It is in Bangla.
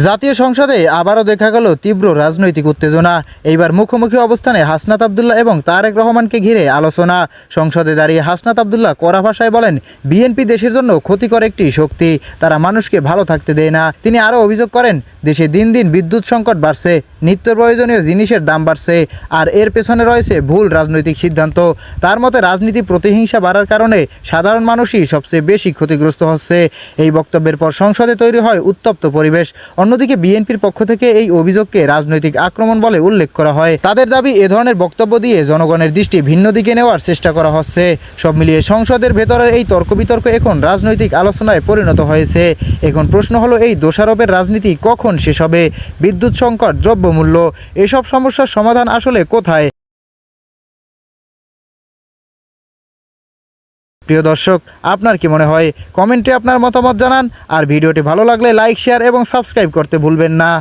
জাতীয় সংসদে আবারও দেখা গেল তীব্র রাজনৈতিক উত্তেজনা। এইবার মুখোমুখি অবস্থানে হাসনাত আব্দুল্লাহ এবং তারেক রহমানকে ঘিরে আলোচনা। সংসদে দাঁড়িয়ে হাসনাত আব্দুল্লাহ কড়া ভাষায় বলেন, বিএনপি দেশের জন্য ক্ষতিকর একটি শক্তি, তারা মানুষকে ভালো থাকতে দেয় না। তিনি আরও অভিযোগ করেন, দেশে দিন দিন বিদ্যুৎ সংকট বাড়ছে, নিত্য প্রয়োজনীয় জিনিসের দাম বাড়ছে, আর এর পেছনে রয়েছে ভুল রাজনৈতিক সিদ্ধান্ত। তার মতে রাজনীতি প্রতিহিংসা বাড়ার কারণে সাধারণ মানুষই সবচেয়ে বেশি ক্ষতিগ্রস্ত হচ্ছে। এই বক্তব্যের পর সংসদে তৈরি হয় উত্তপ্ত পরিবেশ। অন্যদিকে বিএনপির পক্ষ থেকে এই অভিযোগকে রাজনৈতিক আক্রমণ বলে উল্লেখ করা হয়। তাদের দাবি, এ ধরনের বক্তব্য দিয়ে জনগণের দৃষ্টি ভিন্ন দিকে নেওয়ার চেষ্টা করা হচ্ছে। সব মিলিয়ে সংসদের ভেতরের এই তর্ক বিতর্ক এখন রাজনৈতিক আলোচনায় পরিণত হয়েছে। এখন প্রশ্ন হলো, এই দোষারোপের রাজনীতি কখন শেষ হবে? বিদ্যুৎ সংকট, দ্রব্যমূল্য, এসব সমস্যার সমাধান আসলে কোথায়? প্রিয় দর্শক, আপনার কি মনে হয়? কমেন্টে আপনার মতামত জানান। আর ভিডিওটি ভালো লাগলে লাইক, শেয়ার এবং সাবস্ক্রাইব করতে ভুলবেন না।